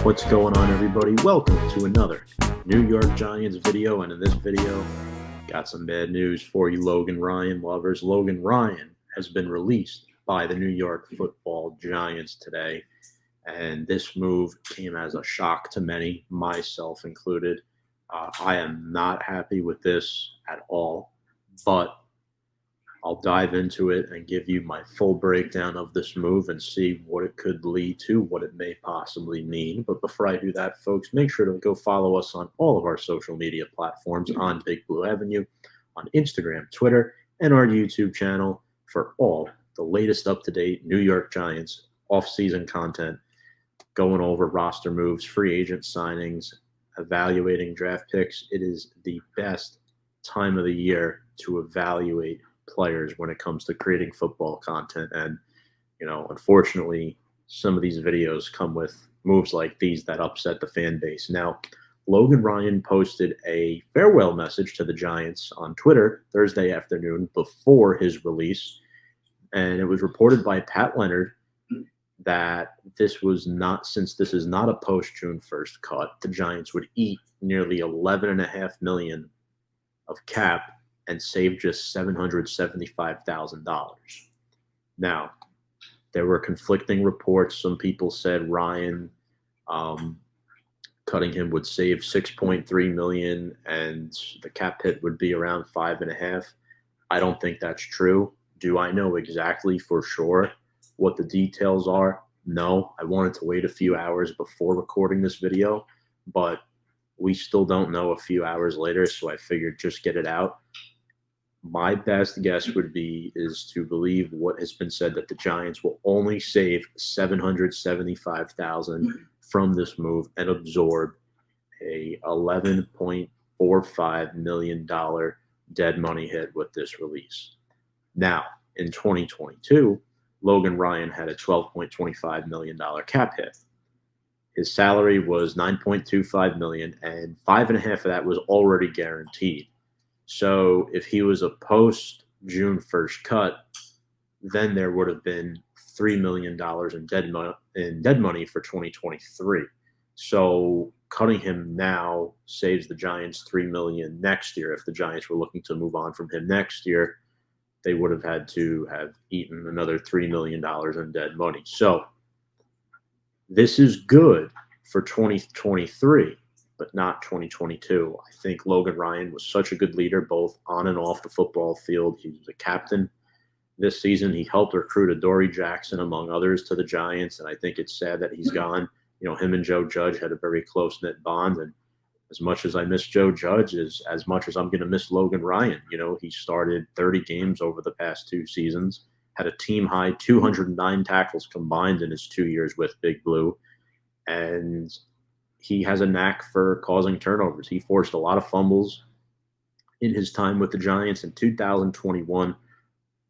What's going on, everybody? Welcome to another New York Giants video, and in this video, got some bad news for you Logan Ryan lovers. Logan Ryan has been released by the New York Football Giants today, and this move came as a shock to many, myself included. I am not happy with this at all, but I'll dive into it and give you my full breakdown of this move and see what it could lead to, what it may possibly mean. But before I do that, folks, make sure to go follow us on all of our social media platforms on Big Blue Avenue, on Instagram, Twitter, and our YouTube channel for all the latest up-to-date New York Giants off-season content, going over roster moves, free agent signings, evaluating draft picks. It is the best time of the year to evaluate players when it comes to creating football content. And, unfortunately, some of these videos come with moves like these that upset the fan base. Now, Logan Ryan posted a farewell message to the Giants on Twitter Thursday afternoon before his release. And it was reported by Pat Leonard that since this is not a post-June 1st cut, the Giants would eat nearly $11.5 million of cap and save just $775,000. Now, there were conflicting reports. Some people said Ryan cutting him would save $6.3 million and the cap hit would be around $5.5. I don't think that's true. Do I know exactly for sure what the details are? No. I wanted to wait a few hours before recording this video, but we still don't know a few hours later, so I figured just get it out. My best guess is to believe what has been said, that the Giants will only save $775,000 from this move and absorb a $11.45 million dead money hit with this release. Now, in 2022, Logan Ryan had a $12.25 million cap hit. His salary was $9.25 million, and $5.5 of that was already guaranteed. So if he was a post-June 1st cut, then there would have been $3 million in dead money for 2023. So cutting him now saves the Giants $3 million next year. If the Giants were looking to move on from him next year, they would have had to have eaten another $3 million in dead money. So this is good for 2023. But not 2022. I think Logan Ryan was such a good leader, both on and off the football field. He was a captain this season. He helped recruit Adoree Jackson, among others, to the Giants, and I think it's sad that he's gone. Him and Joe Judge had a very close-knit bond, and as much as I miss Joe Judge, as much as I'm going to miss Logan Ryan. He started 30 games over the past 2 seasons, had a team-high 209 tackles combined in his 2 years with Big Blue, and he has a knack for causing turnovers. He forced a lot of fumbles in his time with the Giants in 2021.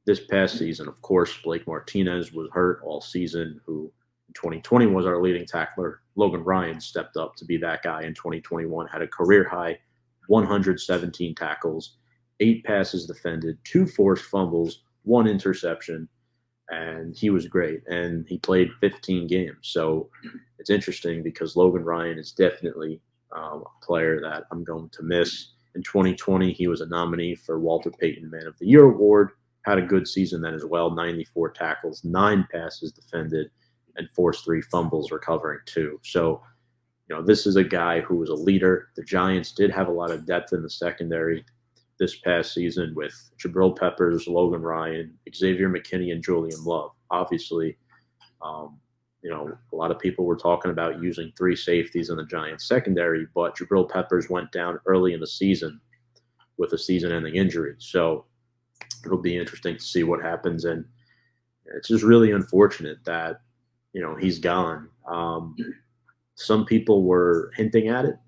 This past season, of course, Blake Martinez was hurt all season, who in 2020 was our leading tackler. Logan Ryan stepped up to be that guy in 2021, had a career-high 117 tackles, 8 passes defended, 2 forced fumbles, 1 interception, and he was great. And he played 15 games. So it's interesting because Logan Ryan is definitely a player that I'm going to miss. In 2020, he was a nominee for Walter Payton Man of the Year award, had a good season then as well, 94 tackles, 9 passes defended, and forced 3 fumbles, recovering 2. So, this is a guy who was a leader. The Giants did have a lot of depth in the secondary this past season with Jabrill Peppers, Logan Ryan, Xavier McKinney, and Julian Love. Obviously, a lot of people were talking about using 3 safeties in the Giants secondary, but Jabrill Peppers went down early in the season with a season-ending injury. So it'll be interesting to see what happens. And it's just really unfortunate that, he's gone. Some people were hinting at it.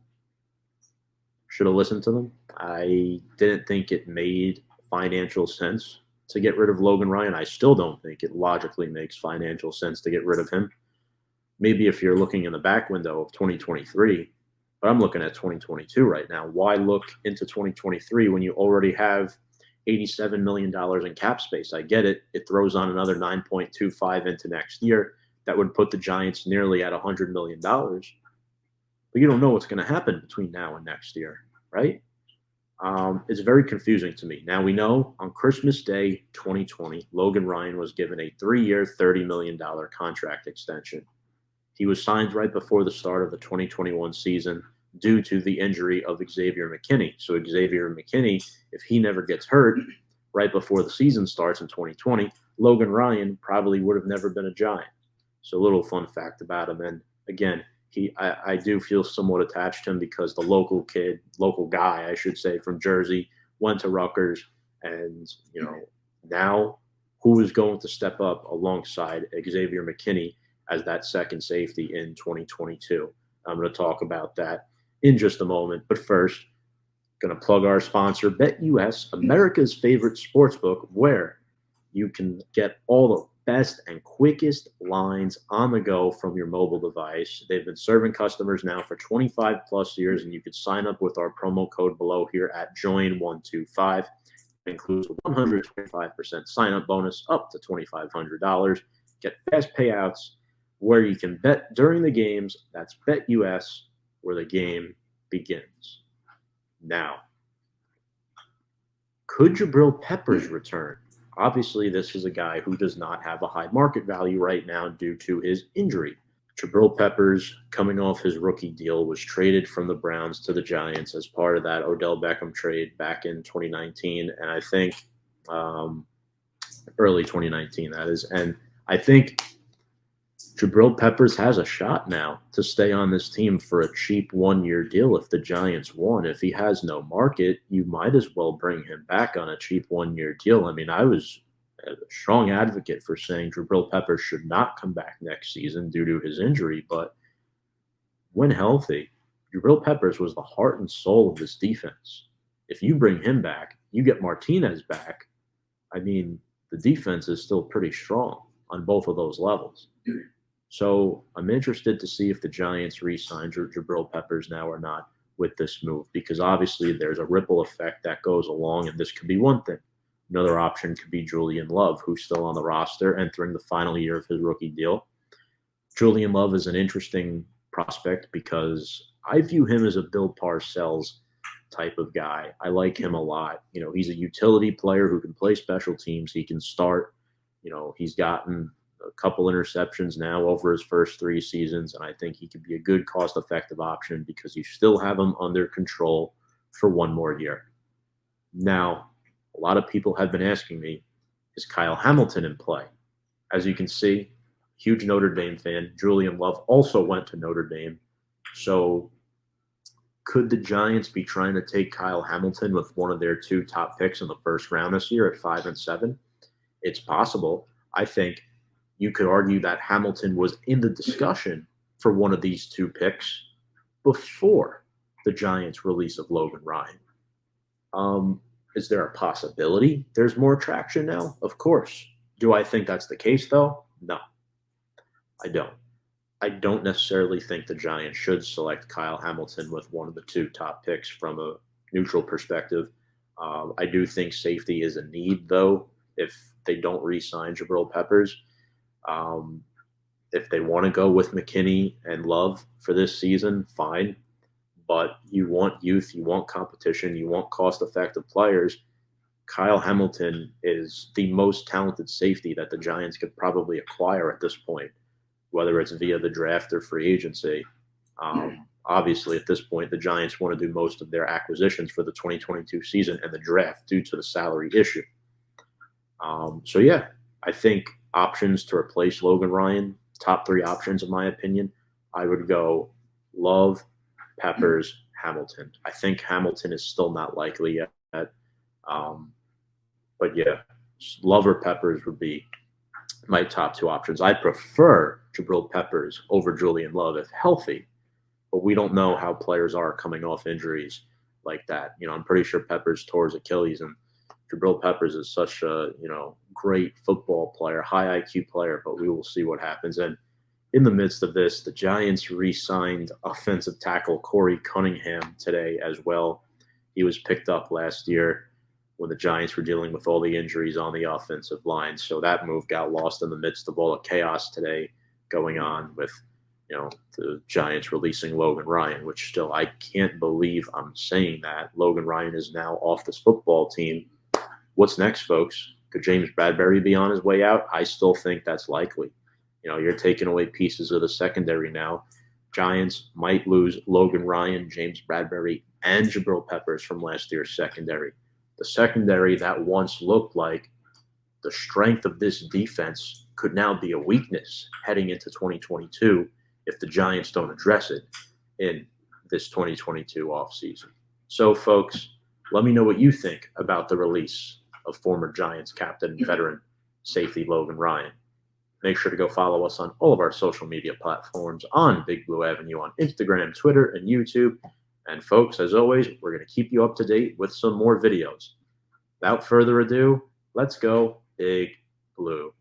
Should have listened to them. I didn't think it made financial sense to get rid of Logan Ryan. I still don't think it logically makes financial sense to get rid of him. Maybe if you're looking in the back window of 2023, but I'm looking at 2022 right now. Why look into 2023 when you already have $87 million in cap space? I get it. It throws on another 9.25 into next year. That would put the Giants nearly at $100 million. but you don't know what's going to happen between now and next year, right? It's very confusing to me. Now we know on Christmas Day 2020, Logan Ryan was given a 3-year, $30 million contract extension. He was signed right before the start of the 2021 season due to the injury of Xavier McKinney. So Xavier McKinney, if he never gets hurt right before the season starts in 2020, Logan Ryan probably would have never been a Giant. So a little fun fact about him. And again, I do feel somewhat attached to him because the local guy, I should say, from Jersey, went to Rutgers, and now who is going to step up alongside Xavier McKinney as that second safety in 2022? I'm going to talk about that in just a moment, but first, going to plug our sponsor, BetUS, America's favorite sportsbook, where you can get all the best and quickest lines on the go from your mobile device. They've been serving customers now for 25 plus years, and you can sign up with our promo code below here at JOIN125. It includes a 125% sign up bonus up to $2,500. Get fast payouts where you can bet during the games. That's BetUS, where the game begins. Now, could Jabrill Peppers return? Obviously, this is a guy who does not have a high market value right now due to his injury. Jabrill Peppers, coming off his rookie deal, was traded from the Browns to the Giants as part of that Odell Beckham trade back in 2019, and I think early 2019, that is. And I think Jabrill Peppers has a shot now to stay on this team for a cheap 1-year deal if the Giants won. If he has no market, you might as well bring him back on a cheap 1-year deal. I mean, I was a strong advocate for saying Jabrill Peppers should not come back next season due to his injury, but when healthy, Jabrill Peppers was the heart and soul of this defense. If you bring him back, you get Martinez back. I mean, the defense is still pretty strong on both of those levels. So I'm interested to see if the Giants re-sign Jabrill Peppers now or not with this move, because obviously there's a ripple effect that goes along, and this could be one thing. Another option could be Julian Love, who's still on the roster entering the final year of his rookie deal. Julian Love is an interesting prospect because I view him as a Bill Parcells type of guy. I like him a lot. He's a utility player who can play special teams. He can start. He's gotten a couple interceptions now over his first 3 seasons, and I think he could be a good cost-effective option because you still have him under control for 1 more year. Now, a lot of people have been asking me, is Kyle Hamilton in play? As you can see, huge Notre Dame fan. Julian Love also went to Notre Dame. So could the Giants be trying to take Kyle Hamilton with one of their 2 top picks in the first round this year at 5 and 7? It's possible. I think you could argue that Hamilton was in the discussion for one of these 2 picks before the Giants' release of Logan Ryan. Is there a possibility there's more traction now? Of course. Do I think that's the case, though? No, I don't. I don't necessarily think the Giants should select Kyle Hamilton with one of the 2 top picks from a neutral perspective. I do think safety is a need, though, if they don't re-sign Jabrill Peppers. If they want to go with McKinney and Love for this season, fine. But you want youth, you want competition, you want cost-effective players. Kyle Hamilton is the most talented safety that the Giants could probably acquire at this point, whether it's via the draft or free agency. Obviously, at this point, the Giants want to do most of their acquisitions for the 2022 season and the draft due to the salary issue. So, yeah, I think options to replace Logan Ryan, top 3 options in my opinion, I would go Love, Peppers, Hamilton. I think Hamilton is still not likely yet. But yeah, Love or Peppers would be my top 2 options. I prefer Jabrill Peppers over Julian Love if healthy, but we don't know how players are coming off injuries like that. I'm pretty sure Peppers tore his Achilles, and Jabrill Peppers is such a, great football player, high IQ player, but we will see what happens. And in the midst of this, the Giants re-signed offensive tackle Corey Cunningham today as well. He was picked up last year when the Giants were dealing with all the injuries on the offensive line. So that move got lost in the midst of all the chaos today going on with the Giants releasing Logan Ryan, which still I can't believe I'm saying that. Logan Ryan is now off this football team. What's next, folks? Could James Bradberry be on his way out? I still think that's likely. You're taking away pieces of the secondary now. Giants might lose Logan Ryan, James Bradberry, and Jabrill Peppers from last year's secondary. The secondary that once looked like the strength of this defense could now be a weakness heading into 2022 if the Giants don't address it in this 2022 offseason. So, folks, let me know what you think about the release of former Giants captain and veteran safety Logan Ryan. Make sure to go follow us on all of our social media platforms on Big Blue Avenue on Instagram, Twitter, and YouTube. And folks, as always, we're going to keep you up to date with some more videos. Without further ado, let's go Big Blue.